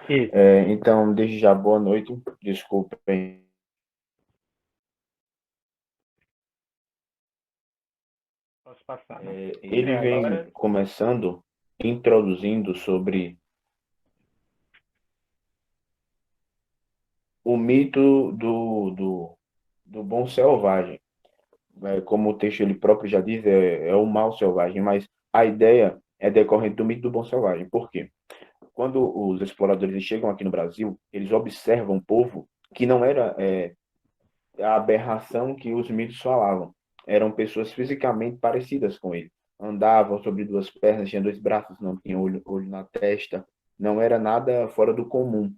Isso, Então, desde já, boa noite. Desculpem. posso passar, não. E Ele vem agora, começando, introduzindo sobre o mito do bom selvagem. Como o texto ele próprio já diz, é o mal selvagem, mas a ideia é decorrente do mito do bom selvagem. Por quê? Quando os exploradores chegam aqui no Brasil, eles observam um povo que não era a aberração que os mitos falavam. Eram pessoas fisicamente parecidas com ele. Andavam sobre duas pernas, tinham dois braços, não tinham olho na testa. Não era nada fora do comum.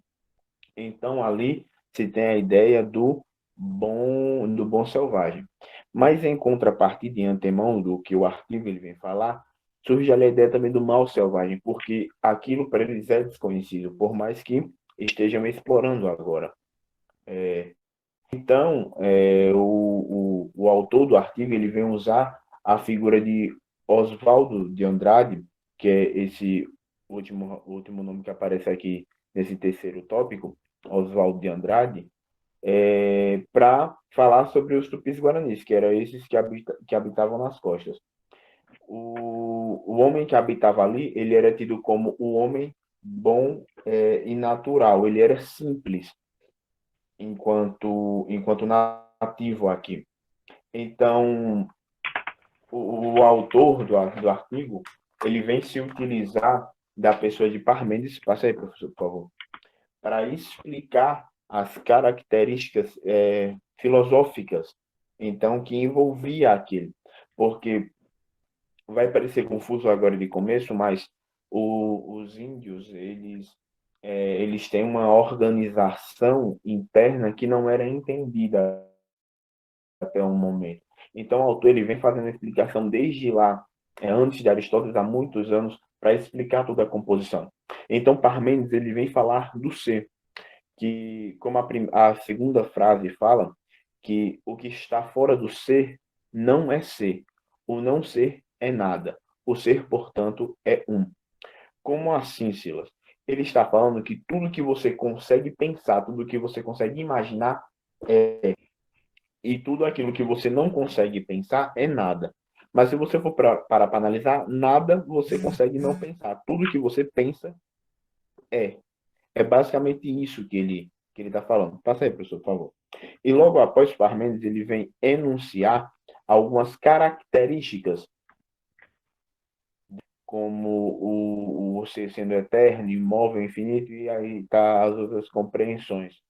Então ali se tem a ideia do bom selvagem. Mas em contrapartida, em antemão do que o artigo ele vem falar, surge ali a ideia também do mal selvagem, porque aquilo para eles é desconhecido, por mais que estejam explorando agora. Então, o autor do artigo ele vem usar a figura de Oswaldo de Andrade, que é esse último nome que aparece aqui nesse terceiro tópico, Oswaldo de Andrade, para falar sobre os tupis-guaranis, que eram esses que habitavam nas costas. O homem que habitava ali, ele era tido como o homem bom e natural, ele era simples enquanto nativo aqui. Então, o autor do artigo, ele vem se utilizar da pessoa de Parmênides, passa aí, professor, por favor, para explicar as características filosóficas, então, que envolvia aquilo. Porque vai parecer confuso agora de começo, mas os índios, eles têm uma organização interna que não era entendida até um momento. Então, o autor ele vem fazendo a explicação desde lá, antes de Aristóteles, há muitos anos, para explicar toda a composição. Então, Parmênides ele vem falar do ser, que, como a segunda frase fala, que o que está fora do ser não é ser, o não ser é nada, o ser, portanto, é um. Como assim, Silas? Ele está falando que tudo que você consegue pensar, tudo que você consegue imaginar, e tudo aquilo que você não consegue pensar é nada. Mas se você for para analisar, nada você consegue não pensar. Tudo que você pensa é. É basicamente isso que ele está falando. Passa aí, professor, por favor. E logo após Parmênides, ele vem enunciar algumas características, como o ser sendo eterno, imóvel, infinito, e aí tá as outras compreensões.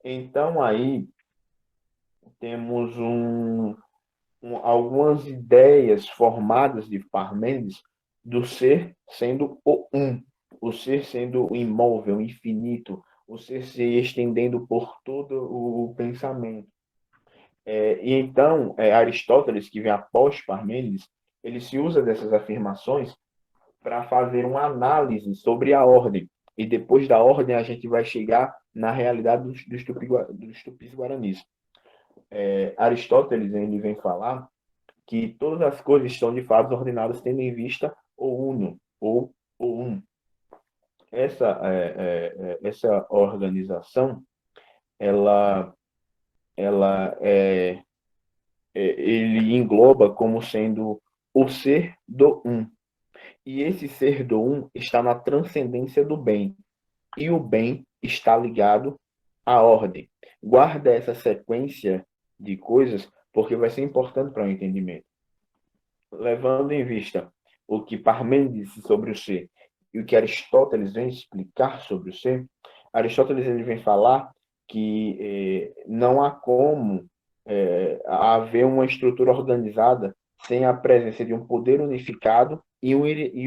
Então, aí temos algumas ideias formadas de Parmênides do ser sendo o ser sendo o imóvel, o infinito, o ser se estendendo por todo o pensamento. E então, Aristóteles, que vem após Parmênides, ele se usa dessas afirmações para fazer uma análise sobre a ordem. E depois da ordem, a gente vai chegar na realidade dos tupis-guaranis. Aristóteles ele vem falar que todas as coisas estão de fato ordenadas tendo em vista o uno, ou o um. Essa organização, ela, ele engloba como sendo o ser do um. E esse ser do um está na transcendência do bem. E o bem está ligado à ordem. Guarda essa sequência de coisas, porque vai ser importante para o entendimento. Levando em vista o que Parmênides disse sobre o ser e o que Aristóteles vem explicar sobre o ser, Aristóteles ele vem falar que não há como haver uma estrutura organizada sem a presença de um poder unificado e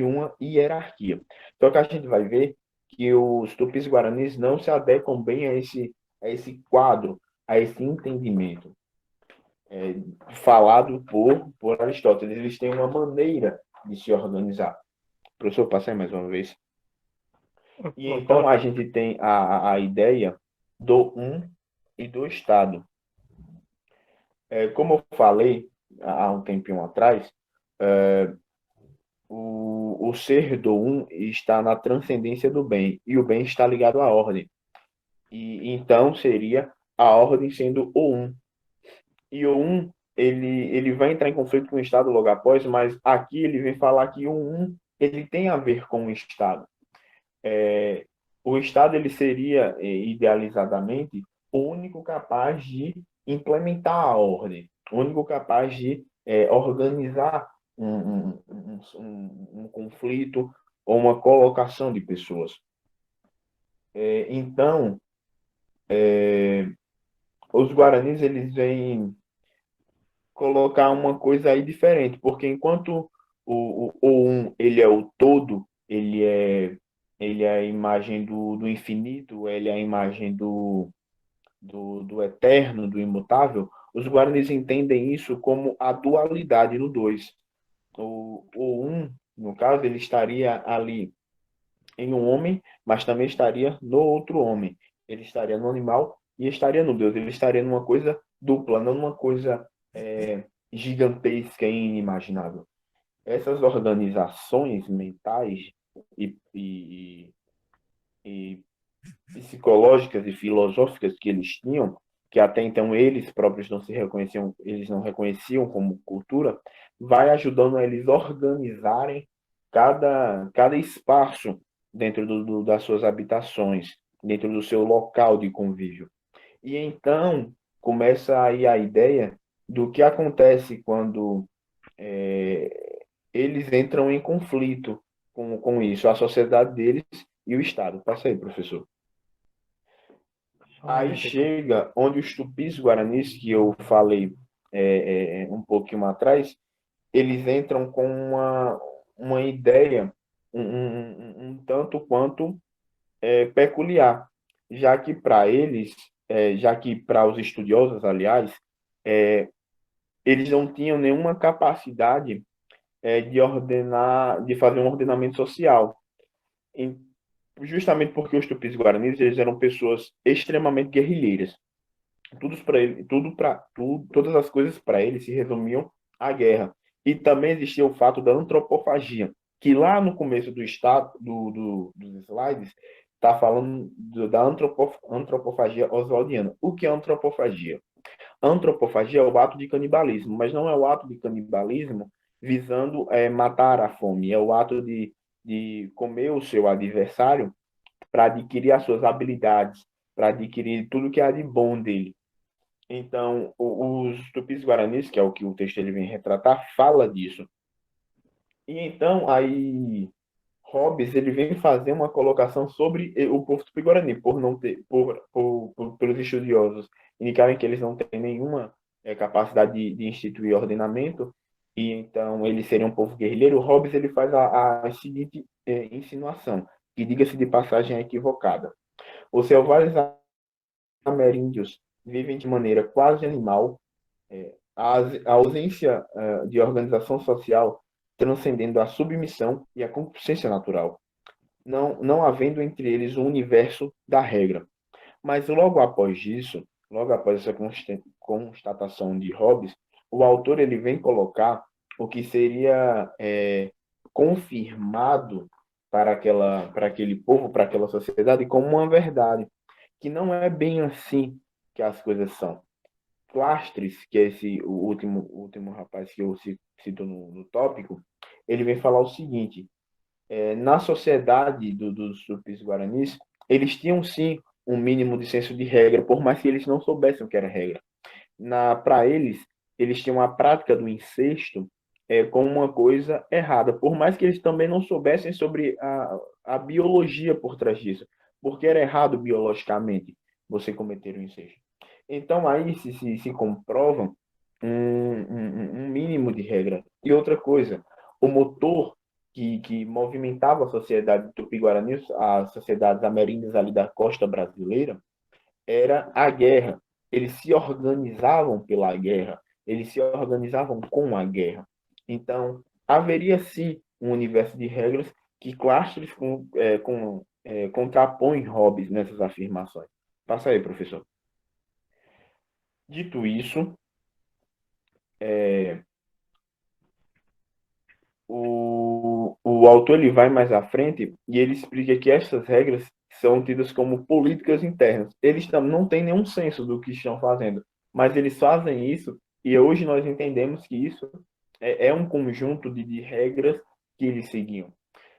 uma hierarquia. Só que a gente vai ver que os tupis-guaranis não se adequam bem a esse quadro, a esse entendimento falado por Aristóteles. Eles têm uma maneira de se organizar. Professor, passei mais uma vez. E eu então posso, a gente tem a ideia do um e do Estado. Como eu falei há um tempinho atrás, o ser do um está na transcendência do bem, e o bem está ligado à ordem. E então seria a ordem sendo o um. E o um, ele vai entrar em conflito com o Estado logo após, mas aqui ele vem falar que o um, ele tem a ver com o Estado. O Estado, ele seria, idealizadamente, o único capaz de implementar a ordem, o único capaz de organizar um conflito ou uma colocação de pessoas. Então, os guaranis, eles vêm colocar uma coisa aí diferente, porque enquanto o um, ele é o todo, ele é a imagem do infinito, ele é a imagem do eterno, do imutável, os guaranis entendem isso como a dualidade no dois. O um, no caso, ele estaria ali em um homem, mas também estaria no outro homem. Ele estaria no animal e estaria no Deus. Ele estaria numa coisa dupla, não numa coisa gigantesca e inimaginável. Essas organizações mentais e, e, e psicológicas e filosóficas que eles tinham, que até então eles próprios não se reconheciam, eles não reconheciam como cultura, vai ajudando a eles organizarem cada espaço dentro das suas habitações, dentro do seu local de convívio. E então começa aí a ideia do que acontece quando eles entram em conflito com isso, a sociedade deles e o Estado. Passa aí, professor. Só um Aí momento aqui. chega onde os tupis guaranis, que eu falei um pouquinho atrás, eles entram com uma ideia um tanto quanto peculiar, já que para eles, já que para os estudiosos, aliás, eles não tinham nenhuma capacidade de ordenar, de fazer um ordenamento social. Em- Justamente porque os tupis guaranis eles eram pessoas extremamente guerrilheiras. Tudo para ele, todas as coisas para ele se resumiam à guerra. E também existia o fato da antropofagia, que lá no começo do estado dos slides está falando da antropofagia oswaldiana. O que é antropofagia? Antropofagia é o ato de canibalismo, mas não é o ato de canibalismo visando matar a fome, é o ato de comer o seu adversário para adquirir as suas habilidades, para adquirir tudo que há de bom dele. Então, os tupis-guaranis, que é o que o texto ele vem retratar, fala disso. E então, aí, Hobbes ele vem fazer uma colocação sobre o povo tupi-guarani, por não ter, pelos estudiosos indicarem que eles não têm nenhuma capacidade de instituir ordenamento, e então eles seriam um povo guerrilheiro. Hobbes ele faz a seguinte insinuação, que diga-se de passagem é equivocada. Os selvagens ameríndios vivem de maneira quase animal, a ausência de organização social transcendendo a submissão e a consciência natural, não havendo entre eles um universo da regra. Mas logo após isso, logo após essa constatação de Hobbes, o autor ele vem colocar o que seria confirmado para aquele povo, para aquela sociedade, como uma verdade, que não é bem assim que as coisas são. Clastres, que é o último rapaz que eu cito no tópico, ele vem falar o seguinte: na sociedade dos tupis-guaranis, eles tinham sim um mínimo de senso de regra, por mais que eles não soubessem o que era regra. Para eles, eles tinham a prática do incesto como uma coisa errada, por mais que eles também não soubessem sobre a biologia por trás disso, porque era errado biologicamente você cometer o incesto. Então aí se comprova um mínimo de regra. E outra coisa, o motor que movimentava a sociedade tupi-guarani, as sociedades ameríndias ali da costa brasileira, era a guerra. Eles se organizavam pela guerra, eles se organizavam com a guerra. Então, haveria sim um universo de regras que Clastres contrapõe Hobbes nessas afirmações. Passa aí, professor. Dito isso, o, o autor ele vai mais à frente e ele explica que essas regras são tidas como políticas internas. Eles não têm nenhum senso do que estão fazendo, mas eles fazem isso e hoje nós entendemos que isso é um conjunto de regras que eles seguiam.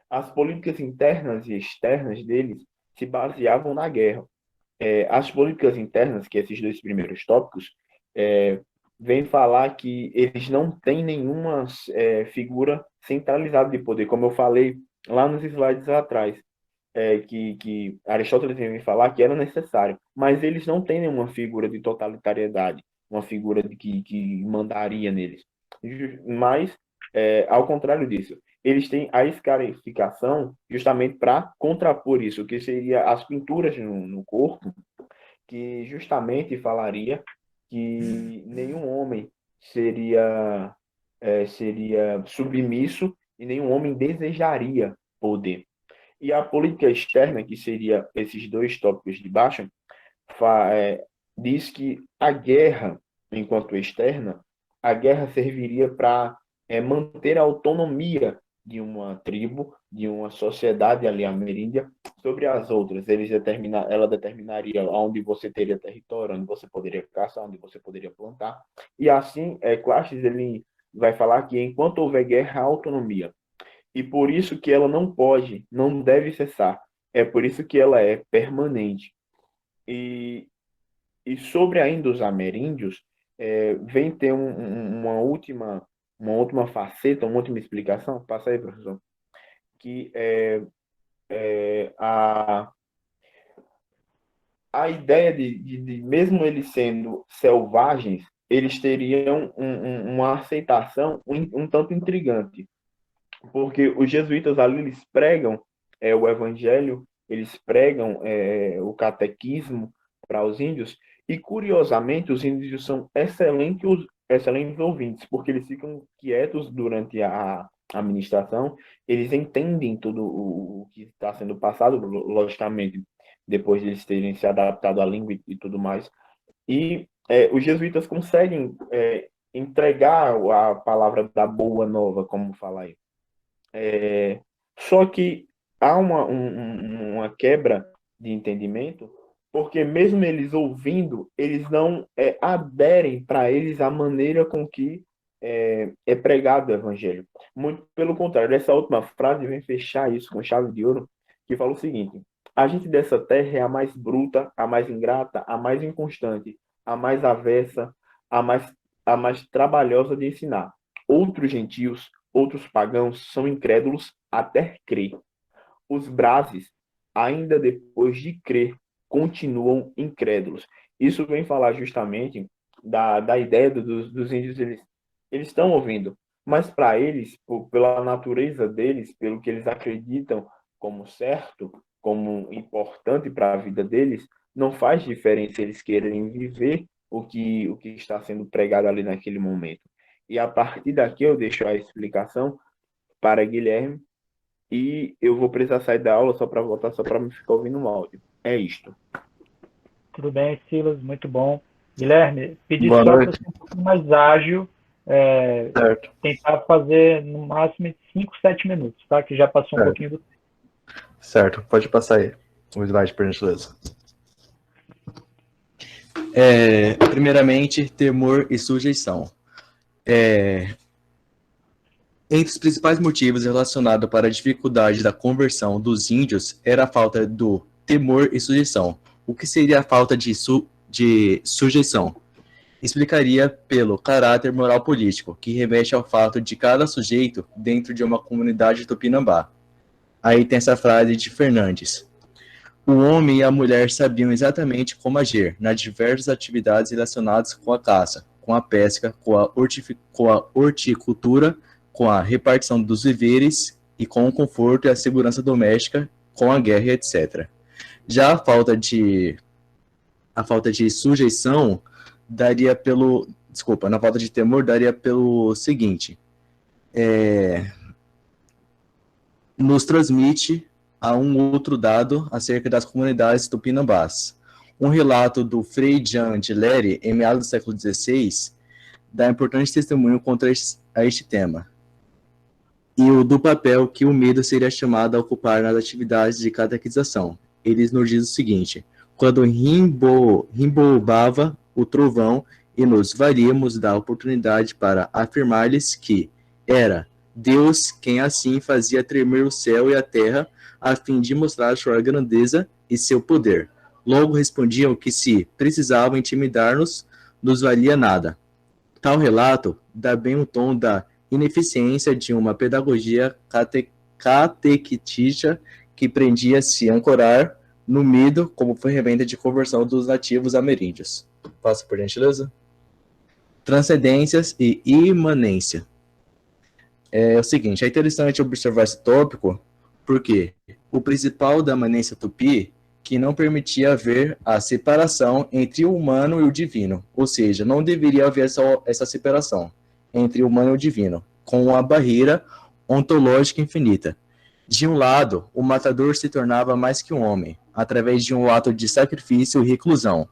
As políticas internas e externas deles se baseavam na guerra. As políticas internas, que esses dois primeiros tópicos, vem falar que eles não têm nenhuma figura centralizada de poder, como eu falei lá nos slides atrás, que Aristóteles vem falar que era necessário, mas eles não têm nenhuma figura de totalitariedade, uma figura que mandaria neles. Mas, ao contrário disso, eles têm a escarificação justamente para contrapor isso, que seria as pinturas no corpo, que justamente falaria que nenhum homem seria submisso e nenhum homem desejaria poder. E a política externa, que seria esses dois tópicos de baixo, diz que a guerra, enquanto externa, a guerra serviria para manter a autonomia de uma tribo, de uma sociedade ali ameríndia, sobre as outras. Ela determinaria onde você teria território, onde você poderia caçar, onde você poderia plantar. E assim, Clashes ele vai falar que enquanto houver guerra, há autonomia. E por isso que ela não pode, não deve cessar. É por isso que ela é permanente. E sobre ainda os ameríndios, vem ter uma última faceta, uma última explicação. Passa aí, professor. Que a ideia de mesmo eles sendo selvagens, eles teriam uma aceitação um tanto intrigante. Porque os jesuítas ali, eles pregam o evangelho, eles pregam o catequismo para os índios, e curiosamente os índios são excelentes ouvintes, porque eles ficam quietos durante a ministração, eles entendem tudo o que está sendo passado, logicamente, depois de eles terem se adaptado à língua e tudo mais. E os jesuítas conseguem entregar a palavra da boa nova, como fala aí. Só que há uma quebra de entendimento, porque mesmo eles ouvindo, eles não aderem para eles a maneira com que é pregado o evangelho. Muito pelo contrário, essa última frase vem fechar isso com chave de ouro, que fala o seguinte: a gente dessa terra é a mais bruta, a mais ingrata, a mais inconstante, a mais avessa, a mais trabalhosa de ensinar. Outros gentios, outros pagãos são incrédulos até crer. Os brases, ainda depois de crer, continuam incrédulos. Isso vem falar justamente da ideia dos índios, eles estão ouvindo, mas para eles, pela natureza deles, pelo que eles acreditam como certo, como importante para a vida deles, não faz diferença eles quererem viver o que está sendo pregado ali naquele momento. E a partir daqui eu deixo a explicação para Guilherme e eu vou precisar sair da aula só para voltar, só para me ficar ouvindo o áudio. É isto. Tudo bem, Silas, muito bom. Guilherme, pedir Boa só para noite. ser um pouco mais ágil, Certo, tentar fazer no máximo de 5, 7 minutos, tá? Que já passou um certo, pouquinho do tempo. certo. Pode passar aí o slide, por gentileza. Primeiramente, temor e sujeição. Entre os principais motivos relacionados para a dificuldade da conversão dos índios era a falta do temor e sujeição. O que seria a falta de sujeição? Explicaria pelo caráter moral político, que remete ao fato de cada sujeito dentro de uma comunidade tupinambá. Aí tem essa frase de Fernandes: o homem e a mulher sabiam exatamente como agir nas diversas atividades relacionadas com a caça, com a pesca, com a horticultura, com a repartição dos víveres e com o conforto e a segurança doméstica, com a guerra, etc. Já a falta de sujeição daria pelo, desculpa, na falta de temor daria pelo seguinte: nos transmite a um outro dado acerca das comunidades tupinambás. Um relato do Frei Jean de Lery, em meados do século XVI, dá importante testemunho contra a este tema. e o do papel que o medo seria chamado a ocupar nas atividades de catequização. Eles nos dizem o seguinte: quando rimbombava o trovão e nos varíamos da oportunidade para afirmar-lhes que era Deus quem assim fazia tremer o céu e a terra, a fim de mostrar sua grandeza e seu poder. Logo respondiam que se precisavam intimidar-nos, nos valia nada. Tal relato dá bem o tom da ineficiência de uma pedagogia catequítica que prendia se ancorar no medo como ferramenta de conversão dos nativos ameríndios. Passa por gentileza. Transcendências e imanência. É o seguinte, é interessante observar esse tópico, porque o principal da imanência tupi que não permitia haver a separação entre o humano e o divino, ou seja, não deveria haver essa separação entre o humano e o divino, com uma barreira ontológica infinita. De um lado, o matador se tornava mais que um homem, através de um ato de sacrifício e reclusão,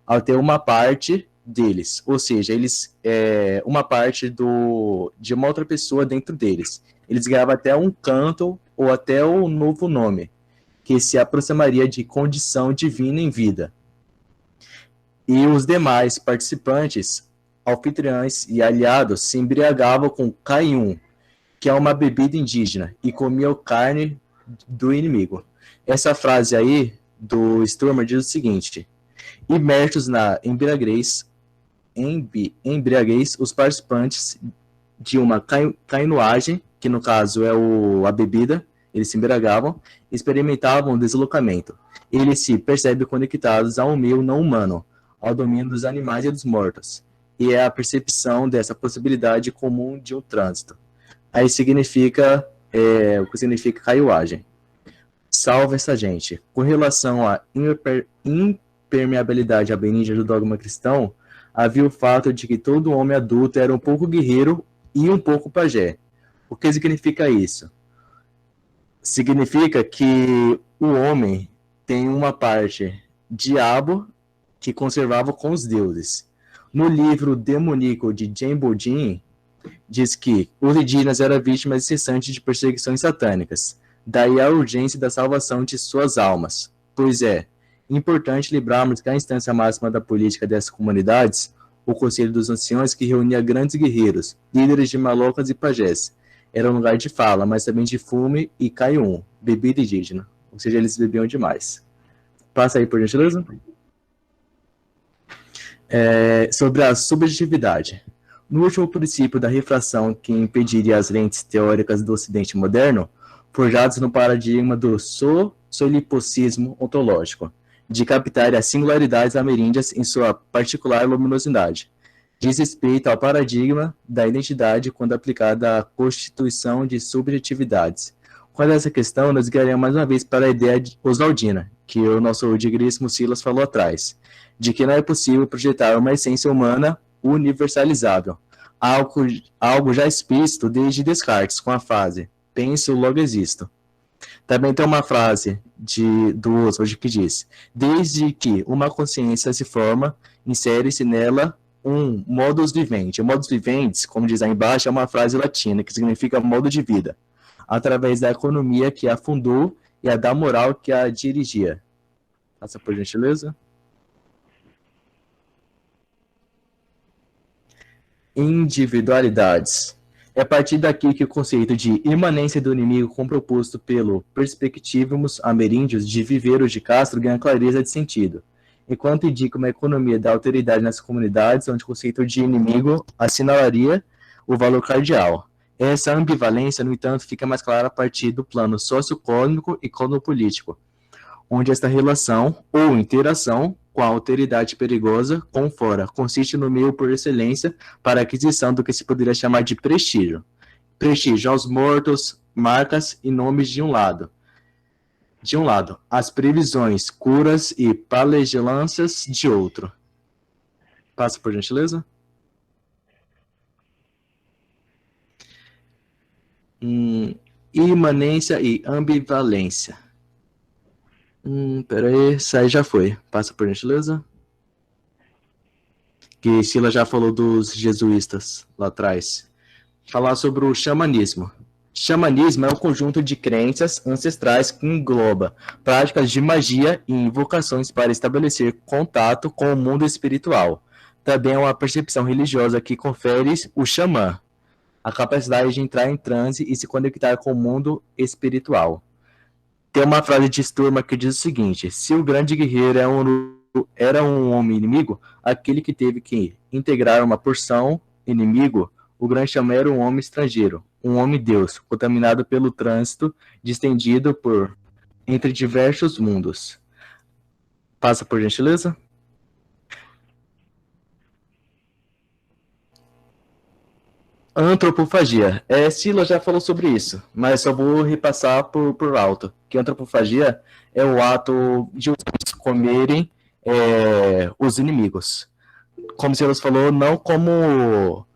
até uma parte deles, ou seja, eles uma parte de uma outra pessoa dentro deles. Eles ganhavam até um canto ou até um novo nome, que se aproximaria de condição divina em vida. E os demais participantes, anfitriões e aliados, se embriagavam com caium, que é uma bebida indígena, e comiam carne do inimigo. Essa frase aí do Sturmer diz o seguinte: imersos na embriaguez, os participantes de uma cainuagem, que no caso é a bebida, eles se embriagavam, experimentavam o deslocamento. Eles se percebem conectados ao meio não humano, ao domínio dos animais e dos mortos. E é a percepção dessa possibilidade comum de um trânsito. Aí significa, o que significa caiuagem. Salve essa gente. Com relação à impermeabilidade abeníndia do dogma cristão, havia o fato de que todo homem adulto era um pouco guerreiro e um pouco pajé. O que significa isso? Significa que o homem tem uma parte diabo que conservava com os deuses. No livro demoníaco de Jane Bodin, diz que os indígenas eram vítimas incessantes de perseguições satânicas. Daí a urgência da salvação de suas almas. Pois é importante lembrarmos que a instância máxima da política dessas comunidades, o Conselho dos Anciões, que reunia grandes guerreiros, líderes de malocas e pajés, era um lugar de fala, mas também de fume e caium, bebida indígena. Ou seja, eles bebiam demais. Passa aí, por gentileza. Sobre a subjetividade. No último princípio da refração que impediria as lentes teóricas do Ocidente moderno, forjados no paradigma do solipocismo ontológico, de captar as singularidades ameríndias em sua particular luminosidade, diz respeito ao paradigma da identidade quando aplicada à constituição de subjetividades. Quanto a essa questão, nós guiaremos mais uma vez para a ideia oswaldina, que o nosso digníssimo Silas falou atrás, de que não é possível projetar uma essência humana universalizável, algo já explícito desde Descartes, com a frase penso, logo existo. Também tem uma frase do Oswald que diz: desde que uma consciência se forma, insere-se nela um modus vivendi. O modus vivendi, como diz aí embaixo, é uma frase latina que significa modo de vida, através da economia que a fundou e a da moral que a dirigia. Passa por gentileza. Individualidades. É a partir daqui que o conceito de imanência do inimigo, como proposto pelo perspectivismo ameríndios de Viveiros de Castro, ganha clareza de sentido, enquanto indica uma economia da alteridade nas comunidades, onde o conceito de inimigo assinalaria o valor cardeal. Essa ambivalência, no entanto, fica mais clara a partir do plano socioeconômico e cosmopolítico, onde esta relação ou interação com a alteridade perigosa com fora consiste no meio por excelência para a aquisição do que se poderia chamar de prestígio. Prestígio aos mortos, marcas e nomes de um lado. De um lado, as previsões, curas e palegelâncias de outro. Passa por gentileza. Imanência e ambivalência. Peraí, essa aí já foi. Passa por gentileza. Que Sila já falou dos jesuítas lá atrás. Falar sobre o xamanismo. Xamanismo é um conjunto de crenças ancestrais que engloba práticas de magia e invocações para estabelecer contato com o mundo espiritual. Também é uma percepção religiosa que confere o xamã a capacidade de entrar em transe e se conectar com o mundo espiritual. Tem uma frase de Sturma que diz o seguinte: se o grande guerreiro era um homem inimigo, aquele que teve que integrar uma porção inimigo, o grande xamã era um homem estrangeiro, um homem-deus, contaminado pelo trânsito distendido por entre diversos mundos. Passa por gentileza. Antropofagia. Sila já falou sobre isso, mas só vou repassar por alto. Que antropofagia é o ato de os comerem os inimigos. Como Silas falou, não como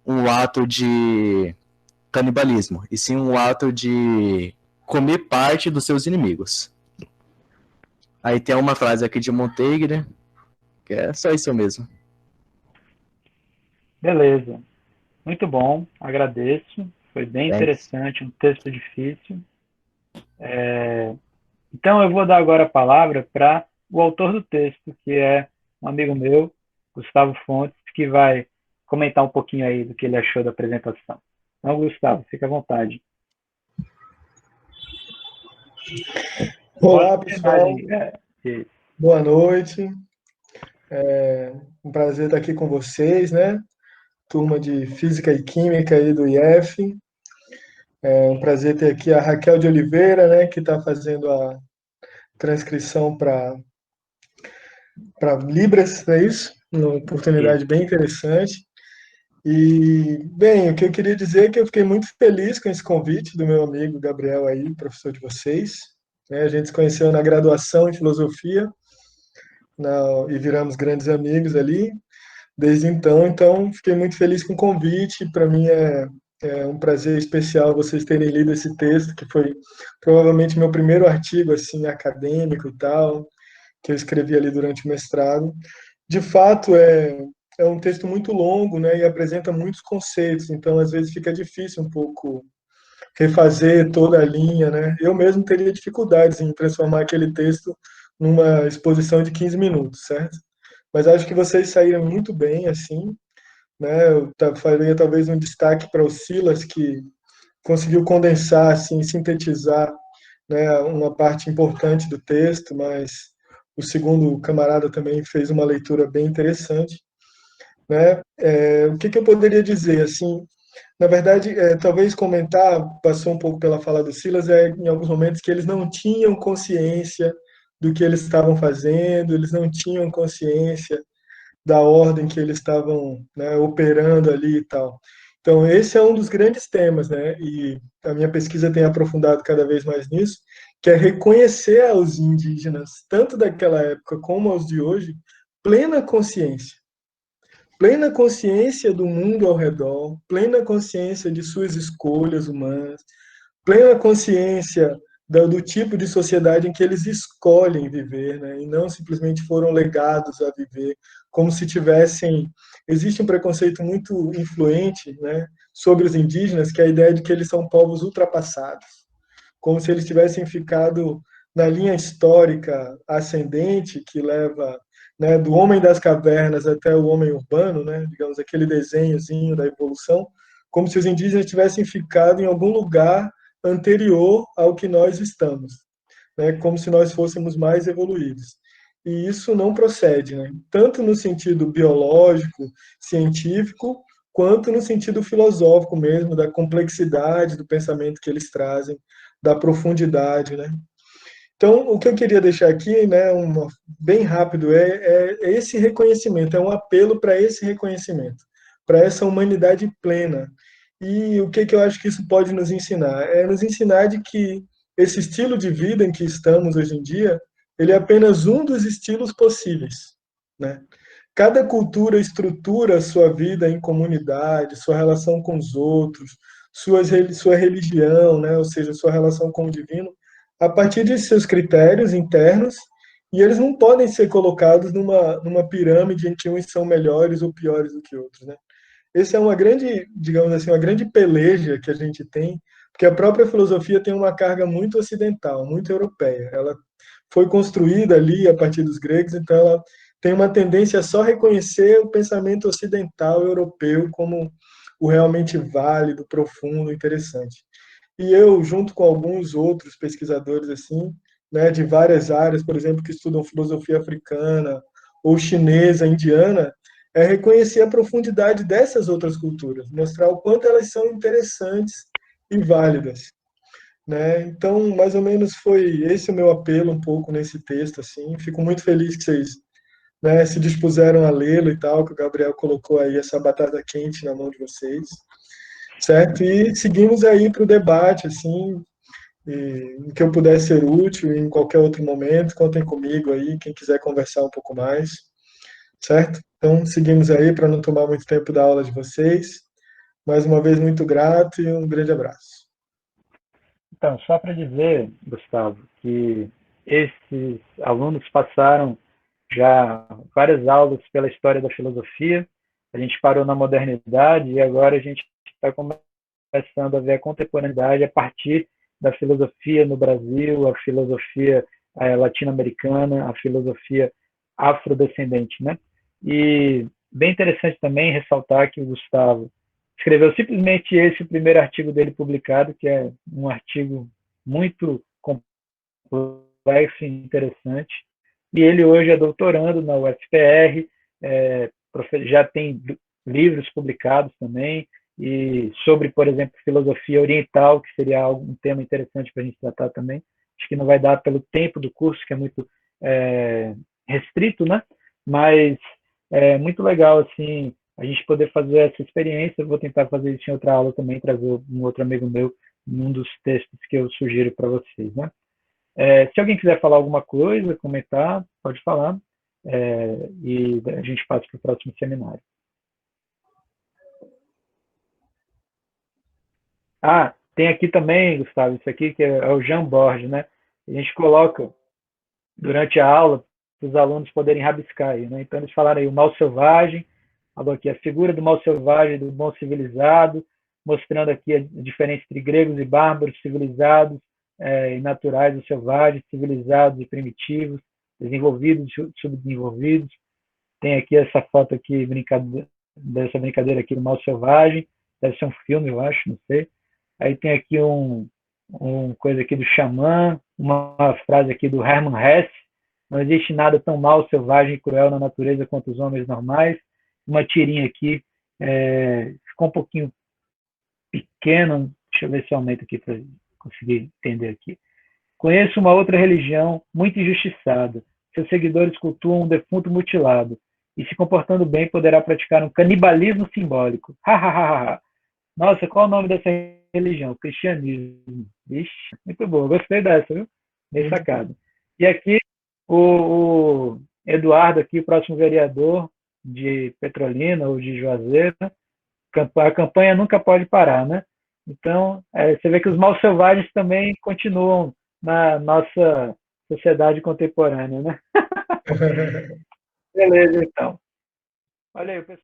um ato de canibalismo, e sim um ato de comer parte dos seus inimigos. Aí tem uma frase aqui de Montaigne, que é só isso mesmo. Beleza. Muito bom, agradeço. Foi bem Thanks. interessante, um texto difícil. Então eu vou dar agora a palavra para o autor do texto, que é um amigo meu, Gustavo Fontes, que vai comentar um pouquinho aí do que ele achou da apresentação. Então, Gustavo, fica à vontade. Olá, Pode ser pessoal. isso. Boa noite. É um prazer estar aqui com vocês, né? Turma de Física e Química aí do IF. É um prazer ter aqui a Raquel de Oliveira, né? Que está fazendo a transcrição para Libras, não é isso? Uma oportunidade bem interessante. E, bem, o que eu queria dizer é que eu fiquei muito feliz com esse convite do meu amigo Gabriel aí, professor de vocês. A gente se conheceu na graduação em Filosofia, e viramos grandes amigos ali desde então. Então, fiquei muito feliz com o convite. Para mim é um prazer especial vocês terem lido esse texto, que foi provavelmente meu primeiro artigo assim acadêmico e tal, que eu escrevi ali durante o mestrado. De fato, é um texto muito longo, né, e apresenta muitos conceitos, então às vezes fica difícil um pouco refazer toda a linha, né? Eu mesmo teria dificuldades em transformar aquele texto numa exposição de 15 minutos, certo? Mas acho que vocês saíram muito bem, assim, né? Eu faria talvez um destaque para o Silas, que conseguiu condensar, assim, sintetizar, né, uma parte importante do texto, mas o segundo camarada também fez uma leitura bem interessante, né? O que eu poderia dizer, assim, na verdade, talvez comentar, passou um pouco pela fala do Silas, em alguns momentos que eles não tinham consciência do que eles estavam fazendo, eles não tinham consciência da ordem que eles estavam, né, operando ali e tal. Então, esse é um dos grandes temas, né? E a minha pesquisa tem aprofundado cada vez mais nisso, que é reconhecer aos indígenas, tanto daquela época como aos de hoje, plena consciência. Plena consciência do mundo ao redor, plena consciência de suas escolhas humanas, plena consciência do tipo de sociedade em que eles escolhem viver, né? E não simplesmente foram legados a viver, como se tivessem. Existe um preconceito muito influente, né, sobre os indígenas, que é a ideia de que eles são povos ultrapassados, como se eles tivessem ficado na linha histórica ascendente que leva, né, do homem das cavernas até o homem urbano, né, digamos, aquele desenhozinho da evolução, como se os indígenas tivessem ficado em algum lugar anterior ao que nós estamos, né, como se nós fôssemos mais evoluídos. E isso não procede, né, tanto no sentido biológico, científico, quanto no sentido filosófico mesmo, da complexidade do pensamento que eles trazem, da profundidade, né. Então, o que eu queria deixar aqui, né, bem rápido, é esse reconhecimento, é um apelo para esse reconhecimento, para essa humanidade plena. E o que eu acho que isso pode nos ensinar? É nos ensinar de que esse estilo de vida em que estamos hoje em dia, ele é apenas um dos estilos possíveis, né? Cada cultura estrutura a sua vida em comunidade, sua relação com os outros, sua religião, né? Ou seja, sua relação com o divino, a partir de seus critérios internos, e eles não podem ser colocados numa pirâmide em que uns são melhores ou piores do que outros, né? Essa é uma grande, digamos assim, uma grande peleja que a gente tem porque a própria filosofia tem uma carga muito ocidental, muito europeia. Ela foi construída ali a partir dos gregos, então ela tem uma tendência a só reconhecer o pensamento ocidental europeu como o realmente válido, profundo, interessante. E eu, junto com alguns outros pesquisadores assim, né, de várias áreas, por exemplo, que estudam filosofia africana ou chinesa, indiana, é reconhecer a profundidade dessas outras culturas, mostrar o quanto elas são interessantes e válidas, né? Então, mais ou menos foi esse o meu apelo um pouco nesse texto, assim. Fico muito feliz que vocês, né, se dispuseram a lê-lo e tal, que o Gabriel colocou aí essa batata quente na mão de vocês, certo? E seguimos aí para o debate, assim, em que eu puder ser útil em qualquer outro momento, contem comigo aí, quem quiser conversar um pouco mais, certo? Então, seguimos aí para não tomar muito tempo da aula de vocês. Mais uma vez, muito grato e um grande abraço. Então, só para dizer, Gustavo, que esses alunos passaram já várias aulas pela história da filosofia, a gente parou na modernidade e agora a gente está começando a ver a contemporaneidade a partir da filosofia no Brasil, a filosofia latino-americana, a filosofia afrodescendente, né? E bem interessante também ressaltar que o Gustavo escreveu simplesmente esse o primeiro artigo dele publicado, que é um artigo muito complexo e interessante. E ele hoje é doutorando na UFPR, já tem livros publicados também, e sobre, por exemplo, filosofia oriental, que seria um tema interessante para a gente tratar também. Acho que não vai dar pelo tempo do curso, que é muito restrito, né? Mas é muito legal, assim, a gente poder fazer essa experiência. Eu vou tentar fazer isso em outra aula também, trazer um outro amigo meu num dos textos que eu sugiro para vocês, né? Se alguém quiser falar alguma coisa, comentar, pode falar, e a gente passa para o próximo seminário. Ah, tem aqui também, Gustavo, isso aqui que é o Jamboard, né? A gente coloca durante a aula para os alunos poderem rabiscar aí, né? Então eles falaram aí o mal selvagem, falou aqui a figura do mal selvagem, do bom civilizado, mostrando aqui a diferença entre gregos e bárbaros, civilizados e naturais e selvagens, civilizados e primitivos, desenvolvidos e subdesenvolvidos. Tem aqui essa foto aqui, dessa brincadeira aqui do mal selvagem, deve ser um filme, eu acho, não sei. Aí tem aqui coisa aqui do Xamã, uma frase aqui do Hermann Hesse: não existe nada tão mal, selvagem e cruel na natureza quanto os homens normais. Uma tirinha aqui, ficou um pouquinho pequeno, deixa eu ver se aumenta aqui para conseguir entender aqui. Conheço uma outra religião muito injustiçada. Seus seguidores cultuam um defunto mutilado e, se comportando bem, poderá praticar um canibalismo simbólico. Nossa, qual o nome dessa religião? Cristianismo. Ixi, muito bom. Gostei dessa, viu? Bem sacado. E aqui, o Eduardo, aqui, o próximo vereador de Petrolina ou de Juazeiro. A campanha nunca pode parar, né? Então, você vê que os mal selvagens também continuam na nossa sociedade contemporânea, né? Beleza, então. Olha aí, pessoal.